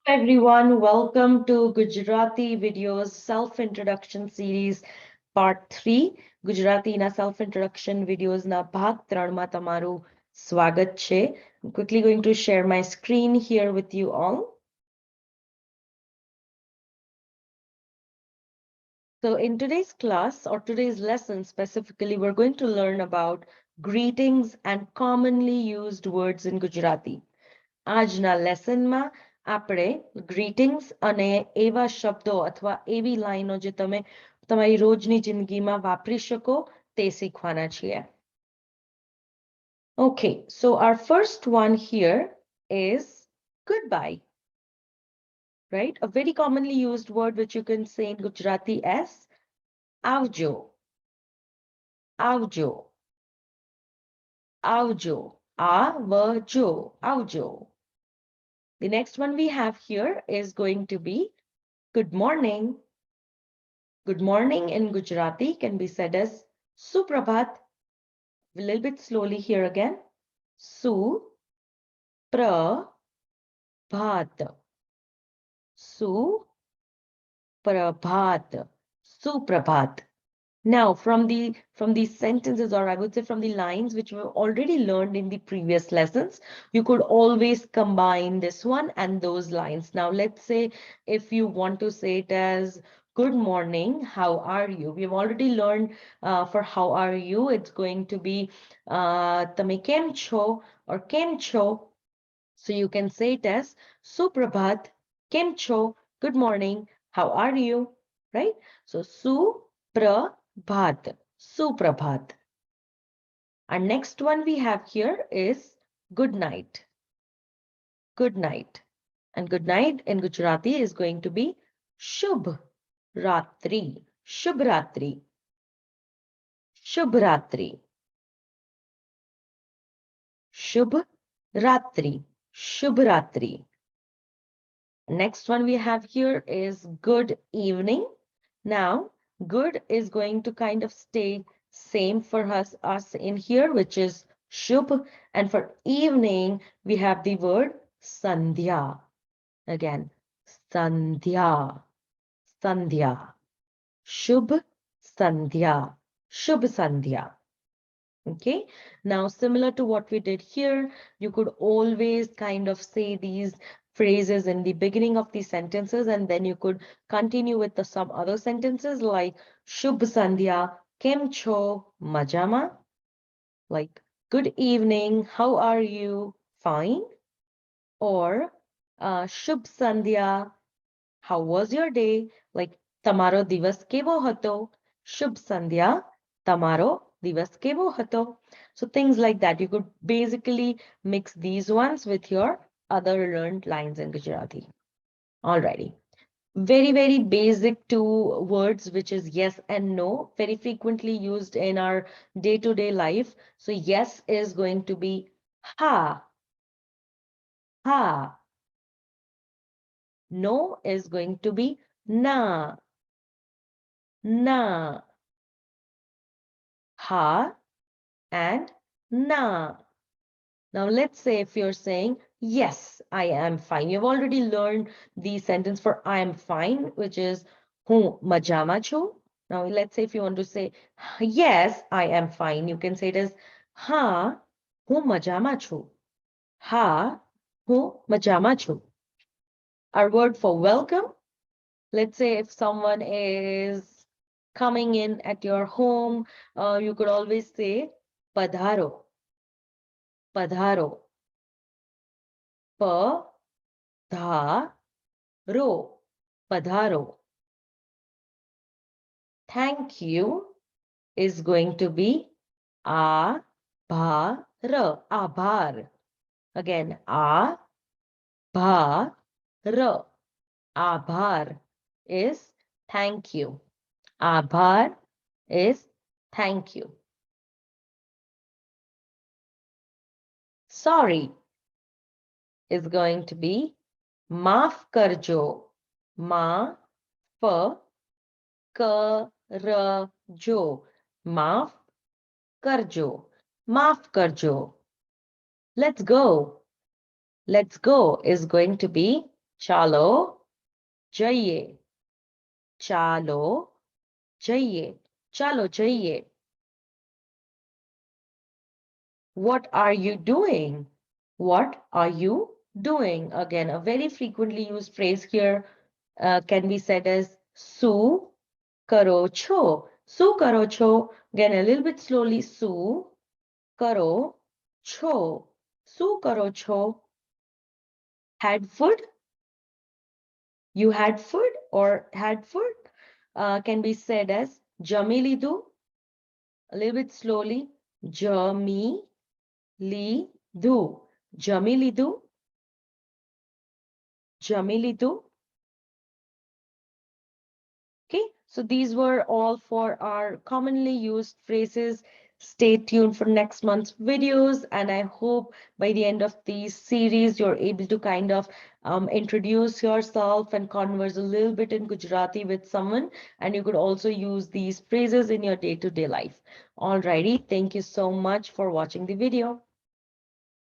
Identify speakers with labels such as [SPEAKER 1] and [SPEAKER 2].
[SPEAKER 1] Everyone, welcome to Gujarati Videos Self-Introduction Series Part 3. Gujarati na self-introduction videos na ભાગ 3 માં તમારું સ્વાગત છે. I'm quickly going to share my screen here with you all. So in today's class or today's lesson specifically, we're going to learn about greetings and commonly used words in Gujarati. આજના લેસનમાં આપણે greetings અને એવા શબ્દો અથવા એવી લાઈનો જે તમે તમારી રોજની જિંદગીમાં વાપરી શકો તે શીખવાના છીએ. Okay, so our first one here is goodbye, right? A very commonly used word which you can say in Gujarati as avjo, avjo, avjo, avjo, avjo. The next one we have here is going to be good morning. Good morning in Gujarati can be said as Suprabhat. A little bit slowly here again. Suprabhat. Suprabhat. Suprabhat. Now, from these sentences, or I would say from the lines which we've already learned in the previous lessons, you could always combine this one and those lines. Now, let's say if you want to say it as good morning, how are you? We've already learned for how are you, it's going to be tame kem cho or kem cho. So you can say it as Suprabhat, kem cho, good morning, how are you, right? So Suprabhat. Suprabhat. Our next one we have here is good night. Good night. And good night in Gujarati is going to be Shubh Ratri. Shubh Ratri. Shubh Ratri. Shubh Ratri. Shubh Ratri. Next one we have here is good evening. Now, good is going to kind of stay same for us in here, which is Shubh. And for evening, we have the word Sandhya. Again, Sandhya. Sandhya. Shubh Sandhya. Shubh Sandhya. Okay, now similar to what we did here, you could always kind of say these phrases in the beginning of the sentences, and then you could continue with some other sentences like Shubh Sandhya, Kem Cho, Majama, like good evening, how are you, fine, or Shubh Sandhya, how was your day, like Tamaro Divas Kevo Hato, Shubh Sandhya, Tamaro Divas Kevo Hato. So things like that. You could basically mix these ones with your other learned lines in Gujarati. Alrighty. Very, very basic two words, which is yes and no, very frequently used in our day-to-day life. So yes is going to be ha, ha. No is going to be na, na. Ha and na. Now let's say if you're saying, yes, I am fine. You've already learned the sentence for I am fine, which is Hu majama chu. Now let's say if you want to say, yes, I am fine, you can say it as Ha hu majama chu. Ha hu majama chu. Our word for welcome. Let's say if someone is coming in at your home, you could always say Padharo. Padharo. Pa-dha-ro. Padharo. Thank you is going to be Abhar. Abhar. Again, Abhar. Abhar is thank you. Abhar is thank you. Sorry is going to be Maaf karjo. Maaf karjo. Maaf karjo. Maaf karjo. Let's go. Let's go is going to be Chalo jaiye. Chalo jaiye. Chalo jaiye. What are you doing? What are you doing? Again, a very frequently used phrase here can be said as su karo cho. Su karo cho. Again, a little bit slowly. Su karo cho. Su karo cho. Had food? You had food or had food? Can be said as jamilidu. A little bit slowly. Jamilidu. Jamilidu. Jamilidu. Okay, so these were all for our commonly used phrases. Stay tuned for next month's videos, and I hope by the end of the series, you're able to kind of introduce yourself and converse a little bit in Gujarati with someone, and you could also use these phrases in your day-to-day life. Alrighty, thank you so much for watching the video.